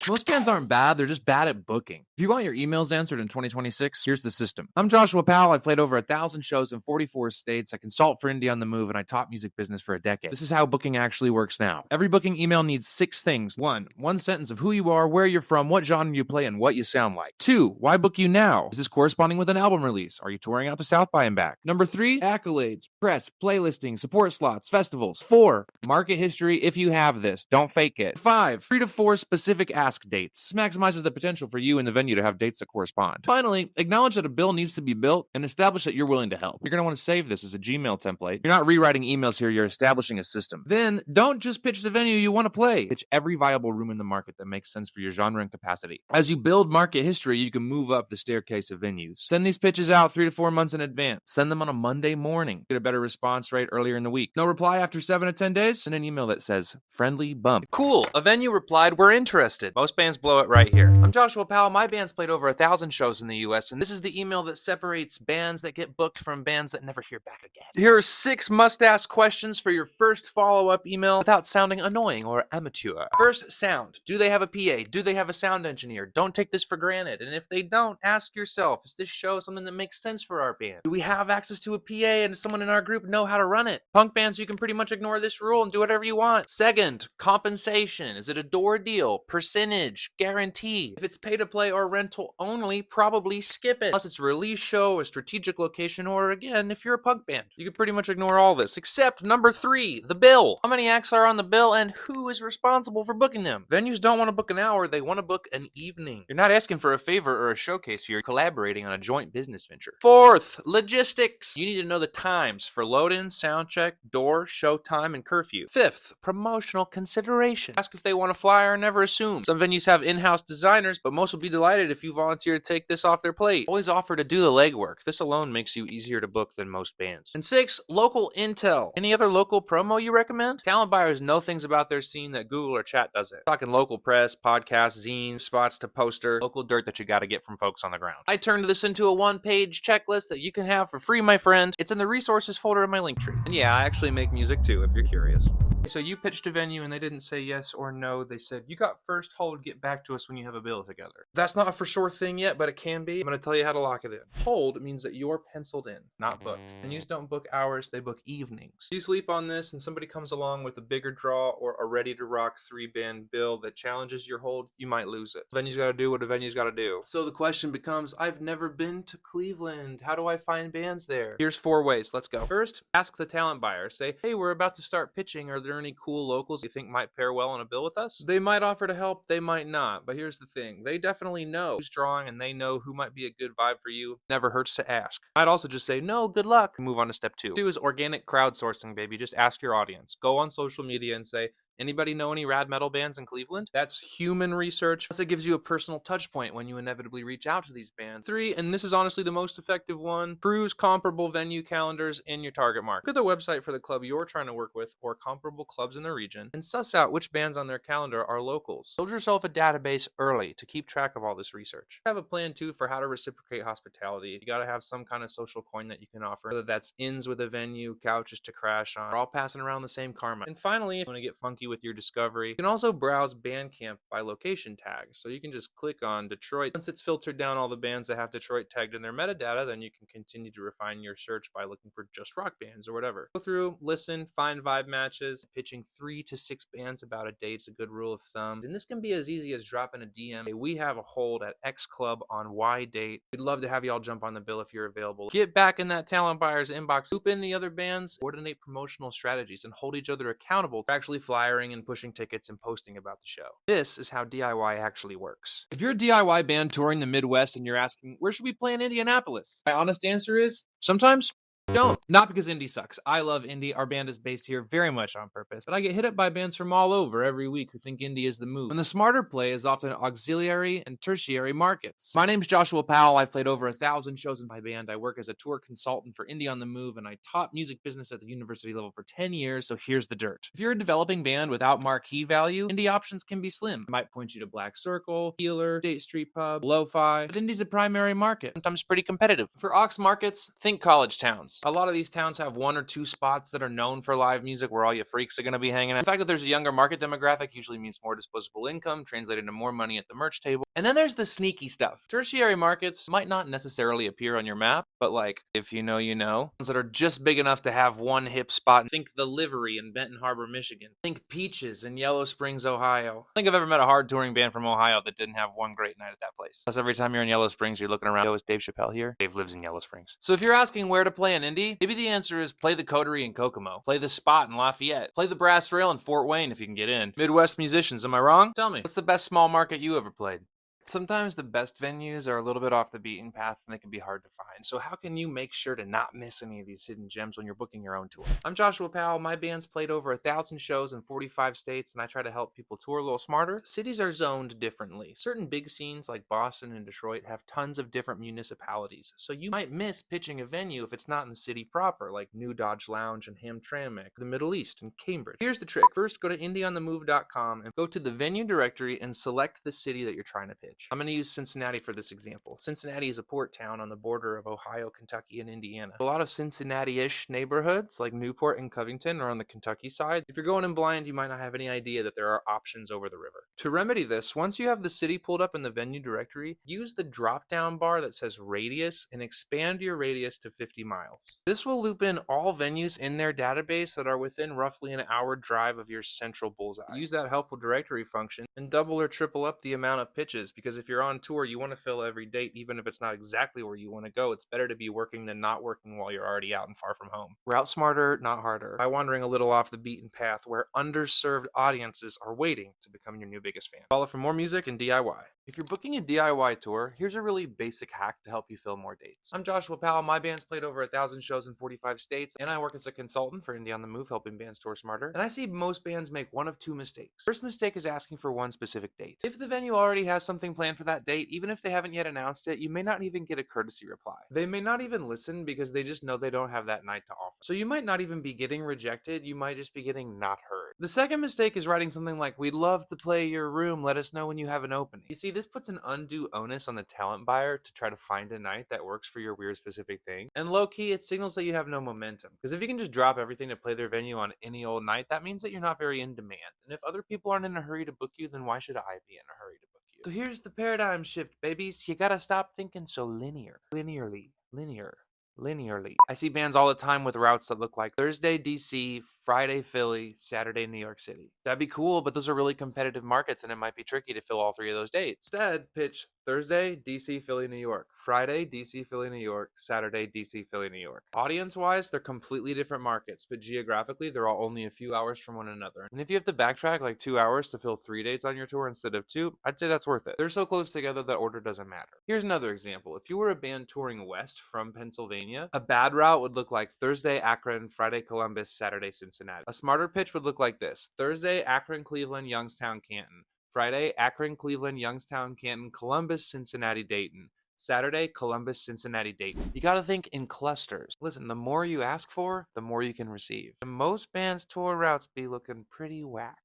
Most bands aren't bad, they're just bad at booking. If you want your emails answered in 2026, here's the system. I'm Joshua Powell. I've played over 1,000 shows in 44 states. I consult for Indie on the Move, and I taught music business for a decade. This is how booking actually works now. Every booking email needs 6 things. 1, one sentence of who you are, where you're from, what genre you play, and what you sound like. 2, why book you now? Is this corresponding with an album release? Are you touring out to South by and back? Number 3, accolades, press, playlisting, support slots, festivals. 4, market history if you have this. Don't fake it. 5, 3 to 4 specific ask dates. This maximizes the potential for you and the venue to have dates that correspond. Finally, acknowledge that a bill needs to be built and establish that you're willing to help. You're going to want to save this as a Gmail template. You're not rewriting emails here, you're establishing a system. Then, don't just pitch the venue you want to play. Pitch every viable room in the market that makes sense for your genre and capacity. As you build market history, you can move up the staircase of venues. Send these pitches out 3 to 4 months in advance. Send them on a Monday morning. Get a better response rate earlier in the week. No reply after 7 to 10 days? Send an email that says, friendly bump. Cool. A venue replied, we're interested. Most bands blow it right here. I'm Joshua Powell. My band's played over 1,000 shows in the US, and this is the email that separates bands that get booked from bands that never hear back again. Here are 6 must-ask questions for your first follow-up email without sounding annoying or amateur. First, sound. Do they have a PA? Do they have a sound engineer? Don't take this for granted. And if they don't, ask yourself, is this show something that makes sense for our band? Do we have access to a PA and does someone in our group know how to run it? Punk bands, you can pretty much ignore this rule and do whatever you want. Second, compensation. Is it a door deal? Percentage? Guarantee? If it's pay to play or rental only, probably skip it. Unless it's a release show, a strategic location, or again, if you're a punk band. You can pretty much ignore all this, except number 3, the bill. How many acts are on the bill and who is responsible for booking them? Venues don't want to book an hour, they want to book an evening. You're not asking for a favor or a showcase here, you're collaborating on a joint business venture. Fourth, logistics. You need to know the times for load-in, sound check, door, show time, and curfew. Fifth, promotional consideration. Ask if they want to fly or never assume. Some venues have in-house designers, but most will be delighted if you volunteer to take this off their plate. Always offer to do the legwork. This alone makes you easier to book than most bands. And 6, local intel. Any other local promo you recommend? Talent buyers know things about their scene that Google or chat doesn't. Talking local press, podcasts, zines, spots to poster, local dirt that you gotta get from folks on the ground. I turned this into a 1-page checklist that you can have for free, my friend. It's in the resources folder of my link tree. And yeah, I actually make music too, if you're curious. So you pitched a venue and they didn't say yes or no. They said, you got first hold, get back to us when you have a bill together. That's not a for sure thing yet, but it can be. I'm going to tell you how to lock it in. Hold means that you're penciled in, not booked. Venues don't book hours, they book evenings. You sleep on this and somebody comes along with a bigger draw or a ready to rock 3-band bill that challenges your hold, you might lose it. Venue's got to do what a venue's got to do. So the question becomes, I've never been to Cleveland. How do I find bands there? Here's 4 ways. Let's go. First, ask the talent buyer. Say, hey, we're about to start pitching. Are there any cool locals you think might pair well on a bill with us? They might offer to help, they might not. But here's the thing. They definitely know who's drawing and they know who might be a good vibe for you. Never hurts to ask. I'd also just say, no, good luck. Move on to step 2. 2 is organic crowdsourcing, baby. Just ask your audience. Go on social media and say, anybody know any rad metal bands in Cleveland? That's human research. Plus, it gives you a personal touch point when you inevitably reach out to these bands. 3, and this is honestly the most effective one, peruse comparable venue calendars in your target market. Look at the website for the club you're trying to work with or comparable clubs in the region and suss out which bands on their calendar are locals. Build yourself a database early to keep track of all this research. Have a plan too for how to reciprocate hospitality. You gotta have some kind of social coin that you can offer, whether that's inns with a venue, couches to crash on, or all passing around the same karma. And finally, if you want to get funky with your discovery, you can also browse Bandcamp by location tags. So you can just click on Detroit. Once it's filtered down all the bands that have Detroit tagged in their metadata, then you can continue to refine your search by looking for just rock bands or whatever. Go through, listen, find vibe matches. Pitching 3 to 6 bands about a date's a good rule of thumb. And this can be as easy as dropping a DM. Hey, we have a hold at X Club on Y date. We'd love to have y'all jump on the bill if you're available. Get back in that talent buyer's inbox, loop in the other bands, coordinate promotional strategies, and hold each other accountable for actually flyering and pushing tickets and posting about the show. This is how DIY actually works. If you're a DIY band touring the Midwest and you're asking, where should we play in Indianapolis? My honest answer is, sometimes don't. Not because indie sucks. I love indie. Our band is based here very much on purpose. But I get hit up by bands from all over every week who think indie is the move. And the smarter play is often auxiliary and tertiary markets. My name's Joshua Powell. I've played over 1,000 shows in my band. I work as a tour consultant for Indie on the Move, and I taught music business at the university level for 10 years, so here's the dirt. If you're a developing band without marquee value, indie options can be slim. I might point you to Black Circle, Healer, State Street Pub, Lo-Fi, but indie's a primary market. Sometimes pretty competitive. For aux markets, think college towns. place. A lot of these towns have one or two spots that are known for live music where all you freaks are going to be hanging out. The fact that there's a younger market demographic usually means more disposable income, translated to more money at the merch table. And then there's the sneaky stuff. Tertiary markets might not necessarily appear on your map, but like, if you know, you know. Ones that are just big enough to have one hip spot. Think the Livery in Benton Harbor, Michigan. Think Peaches in Yellow Springs, Ohio. I don't think I've ever met a hard touring band from Ohio that didn't have one great night at that place. Plus, every time you're in Yellow Springs, you're looking around. Yo, is Dave Chappelle here? Dave lives in Yellow Springs. So if you're asking where to play an indie, maybe the answer is play the Coterie in Kokomo. Play the Spot in Lafayette. Play the Brass Rail in Fort Wayne if you can get in. Midwest musicians, am I wrong? Tell me, what's the best small market you ever played? Sometimes the best venues are a little bit off the beaten path and they can be hard to find. So how can you make sure to not miss any of these hidden gems when you're booking your own tour? I'm Joshua Powell. My band's played over 1,000 shows in 45 states, and I try to help people tour a little smarter. Cities are zoned differently. Certain big scenes like Boston and Detroit have tons of different municipalities. So you might miss pitching a venue if it's not in the city proper, like New Dodge Lounge and Hamtramck, the Middle East, and Cambridge. Here's the trick. First, go to indieonthemove.com and go to the venue directory and select the city that you're trying to pitch. I'm going to use Cincinnati for this example. Cincinnati is a port town on the border of Ohio, Kentucky, and Indiana. A lot of Cincinnati-ish neighborhoods like Newport and Covington are on the Kentucky side. If you're going in blind, you might not have any idea that there are options over the river. To remedy this, once you have the city pulled up in the venue directory, use the drop-down bar that says radius and expand your radius to 50 miles. This will loop in all venues in their database that are within roughly an hour drive of your central bullseye. Use that helpful directory function and double or triple up the amount of pitches, because if you're on tour, you want to fill every date, even if it's not exactly where you want to go. It's better to be working than not working while you're already out and far from home. Route smarter, not harder, by wandering a little off the beaten path where underserved audiences are waiting to become your new biggest fan. Follow for more music and DIY. If you're booking a DIY tour, here's a really basic hack to help you fill more dates. I'm Joshua Powell. My band's played over 1,000 shows in 45 states, and I work as a consultant for Indie on the Move, helping bands tour smarter. And I see most bands make one of two mistakes. First mistake is asking for one specific date. If the venue already has something planned for that date, even if they haven't yet announced it, you may not even get a courtesy reply. They may not even listen because they just know they don't have that night to offer. So you might not even be getting rejected, you might just be getting not heard. The second mistake is writing something like, "We'd love to play your room, let us know when you have an opening." You see, this puts an undue onus on the talent buyer to try to find a night that works for your weird specific thing. And low-key, it signals that you have no momentum. Because if you can just drop everything to play their venue on any old night, that means that you're not very in demand. And if other people aren't in a hurry to book you, then why should I be in a hurry to book you? So here's the paradigm shift, babies. You gotta stop thinking so linearly. I see bands all the time with routes that look like Thursday DC, Friday Philly, Saturday New York City. That'd be cool, but those are really competitive markets and it might be tricky to fill all three of those dates. Instead, pitch Thursday DC, Philly, New York, Friday DC, Philly, New York, Saturday DC, Philly, New York. Audience-wise, they're completely different markets, but geographically, they're all only a few hours from one another. And if you have to backtrack like 2 hours to fill 3 dates on your tour instead of 2, I'd say that's worth it. They're so close together that order doesn't matter. Here's another example. If you were a band touring west from Pennsylvania, a bad route would look like Thursday Akron, Friday Columbus, Saturday Cincinnati. A smarter pitch would look like this: Thursday Akron, Cleveland, Youngstown, Canton. Friday Akron, Cleveland, Youngstown, Canton, Columbus, Cincinnati, Dayton. Saturday, Columbus, Cincinnati, Dayton. You gotta think in clusters. Listen, the more you ask for, the more you can receive. And most bands' tour routes be looking pretty whack.